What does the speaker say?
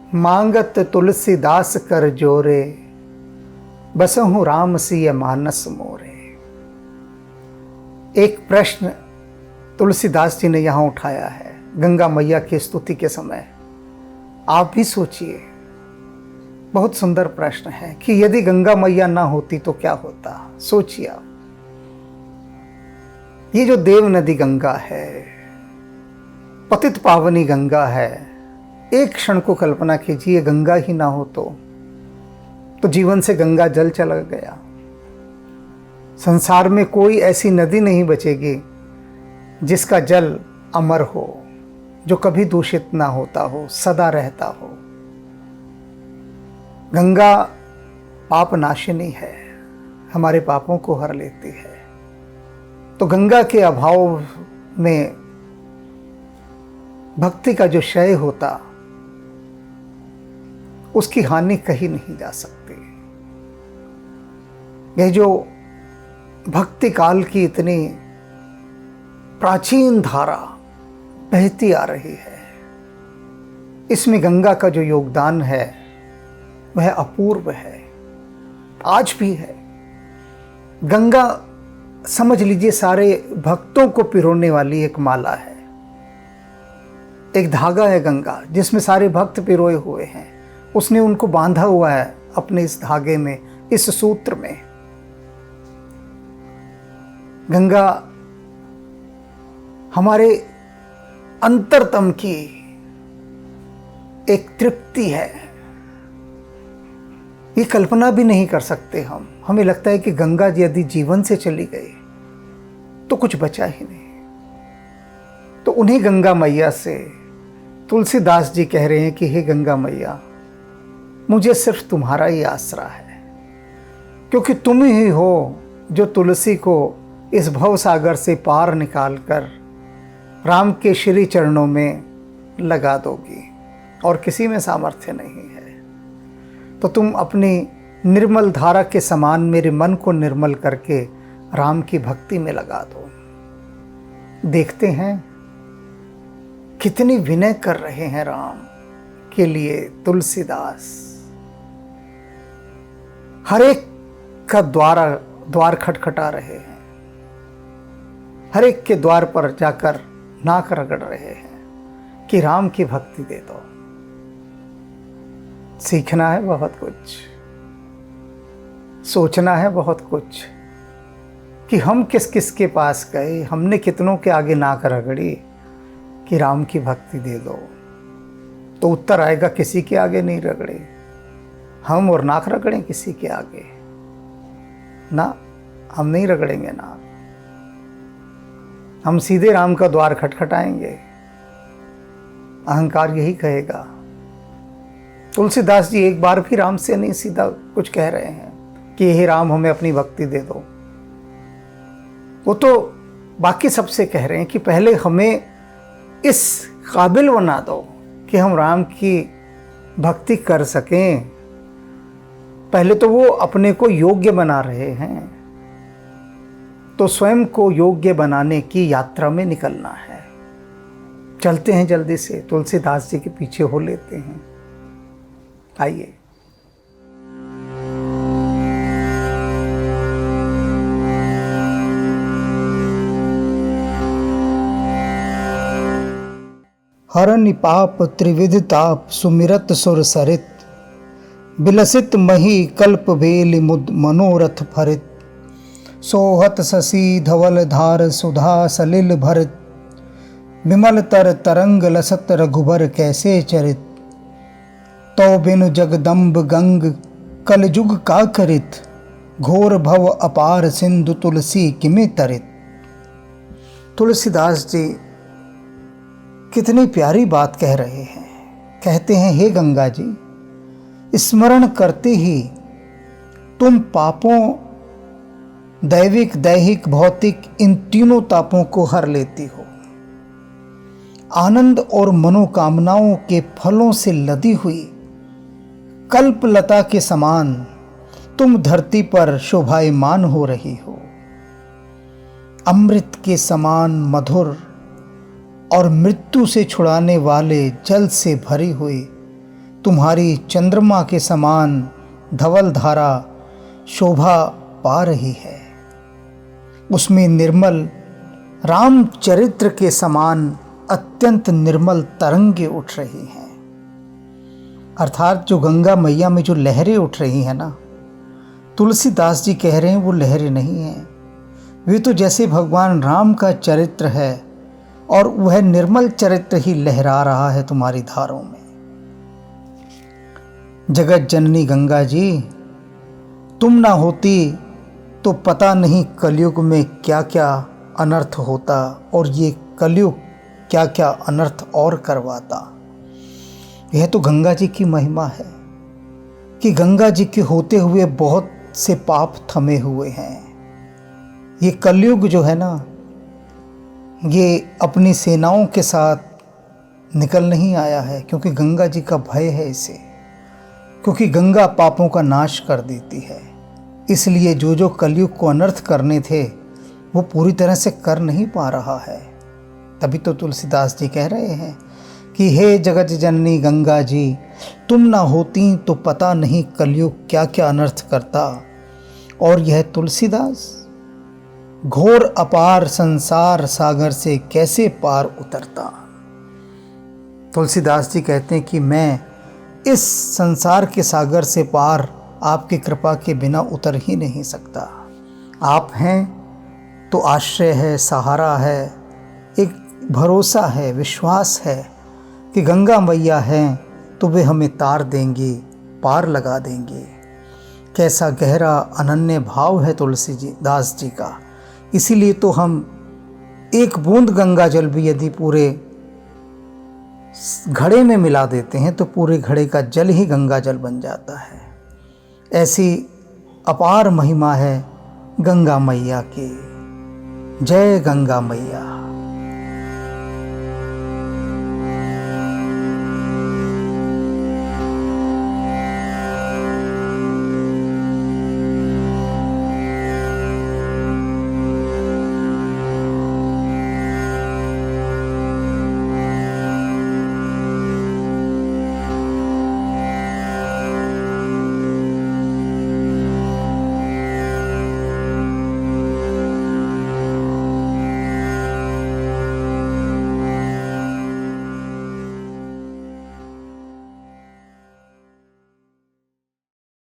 मांगत तुलसीदास कर जोरे, बसहु राम सिय मानस मोरे। एक प्रश्न तुलसीदास जी ने यहाँ उठाया है गंगा मैया की स्तुति के समय। आप भी सोचिए, बहुत सुंदर प्रश्न है कि यदि गंगा मैया ना होती तो क्या होता। सोचिए आप, ये जो देव नदी गंगा है, पतित पावनी गंगा है, एक क्षण को कल्पना कीजिए गंगा ही ना हो तो जीवन से गंगा जल चला गया। संसार में कोई ऐसी नदी नहीं बचेगी जिसका जल अमर हो, जो कभी दूषित ना होता हो, सदा रहता हो। गंगा पाप नाशिनी है, हमारे पापों को हर लेती है। तो गंगा के अभाव में भक्ति का जो क्षय होता, उसकी हानि कही नहीं जा सकती। यह जो भक्ति काल की इतनी प्राचीन धारा बहती आ रही है, इसमें गंगा का जो योगदान है वह अपूर्व है, आज भी है। गंगा समझ लीजिए सारे भक्तों को पिरोने वाली एक माला है, एक धागा है गंगा जिसमें सारे भक्त पिरोए हुए हैं। उसने उनको बांधा हुआ है अपने इस धागे में, इस सूत्र में। गंगा हमारे अंतरतम की एक तृप्ति है, ये कल्पना भी नहीं कर सकते हम। हमें लगता है कि गंगा जी यदि जीवन से चली गई तो कुछ बचा ही नहीं। तो उन्हीं गंगा मैया से तुलसीदास जी कह रहे हैं कि हे गंगा मैया, मुझे सिर्फ तुम्हारा ही आसरा है, क्योंकि तुम ही हो जो तुलसी को इस भव सागर से पार निकालकर राम के श्री चरणों में लगा दोगी, और किसी में सामर्थ्य नहीं है। तो तुम अपनी निर्मल धारा के समान मेरे मन को निर्मल करके राम की भक्ति में लगा दो। देखते हैं कितनी विनय कर रहे हैं राम के लिए तुलसीदास। हर एक का द्वार खटखटा रहे हैं, हर एक के द्वार पर जाकर नाक रगड़ रहे हैं कि राम की भक्ति दे दो। सीखना है बहुत कुछ, सोचना है बहुत कुछ कि हम किस किस के पास गए, हमने कितनों के आगे नाक रगड़ी कि राम की भक्ति दे दो। तो उत्तर आएगा किसी के आगे नहीं रगड़े हम, और नाक रगड़ें किसी के आगे ना, हम नहीं रगड़ेंगे नाक। हम सीधे राम का द्वार खटखटाएंगे। अहंकार यही कहेगा। तुलसीदास जी एक बार भी राम से नहीं सीधा कुछ कह रहे हैं कि हे राम हमें अपनी भक्ति दे दो। वो तो बाकी सबसे कह रहे हैं कि पहले हमें इस काबिल बना दो कि हम राम की भक्ति कर सकें। पहले तो वो अपने को योग्य बना रहे हैं, तो स्वयं को योग्य बनाने की यात्रा में निकलना है। चलते हैं जल्दी से, तुलसीदास जी के पीछे हो लेते हैं। आइए। हरनि पाप त्रिविध ताप, सुमिरत सुर सरित, बिलसित मही कल्प बेलि मुद मनोरथ फरित। सोहत शशि धवल धार सुधा सलिल भरित, विमल तर तरंग लसत रघुबर कैसे चरित। तो बिनु जगदम्ब गंग कलजुग का करित, घोर भव अपार सिंधु तुलसी किमे तरित। तुलसीदास जी कितनी प्यारी बात कह रहे हैं। कहते हैं हे गंगा जी, स्मरण करते ही तुम पापों, दैविक दैहिक भौतिक इन तीनों तापों को हर लेती हो। आनंद और मनोकामनाओं के फलों से लदी हुई कल्पलता के समान तुम धरती पर शोभायमान हो रही हो। अमृत के समान मधुर और मृत्यु से छुड़ाने वाले जल से भरी हुई तुम्हारी चंद्रमा के समान धवल धारा शोभा पा रही है। उसमें निर्मल रामचरित्र के समान अत्यंत निर्मल तरंगे उठ रही हैं। अर्थात जो गंगा मैया में जो लहरें उठ रही हैं ना, तुलसीदास जी कह रहे हैं वो लहरें नहीं हैं, वे तो जैसे भगवान राम का चरित्र है और वह निर्मल चरित्र ही लहरा रहा है तुम्हारी धारों में। जगत जननी गंगा जी, तुम ना होती तो पता नहीं कलयुग में क्या क्या अनर्थ होता और ये कलयुग क्या क्या अनर्थ और करवाता। यह तो गंगा जी की महिमा है कि गंगा जी के होते हुए बहुत से पाप थमे हुए हैं। ये कलयुग जो है ना, ये अपनी सेनाओं के साथ निकल नहीं आया है क्योंकि गंगा जी का भय है इसे, क्योंकि गंगा पापों का नाश कर देती है। इसलिए जो जो कलयुग को अनर्थ करने थे वो पूरी तरह से कर नहीं पा रहा है। तभी तो तुलसीदास जी कह रहे हैं कि हे जगत जननी गंगा जी, तुम ना होती तो पता नहीं कलयुग क्या क्या अनर्थ करता। और यह तुलसीदास घोर अपार संसार सागर से कैसे पार उतरता। तुलसीदास जी कहते हैं कि मैं इस संसार के सागर से पार आपकी कृपा के बिना उतर ही नहीं सकता। आप हैं तो आश्रय है, सहारा है, एक भरोसा है, विश्वास है कि गंगा मैया हैं तो वे हमें तार देंगी, पार लगा देंगे। कैसा गहरा अनन्य भाव है तुलसीदास जी का। इसीलिए तो हम एक बूंद गंगा जल भी यदि पूरे घड़े में मिला देते हैं तो पूरे घड़े का जल ही गंगा जल बन जाता है। ऐसी अपार महिमा है गंगा मैया की। जय गंगा मैया।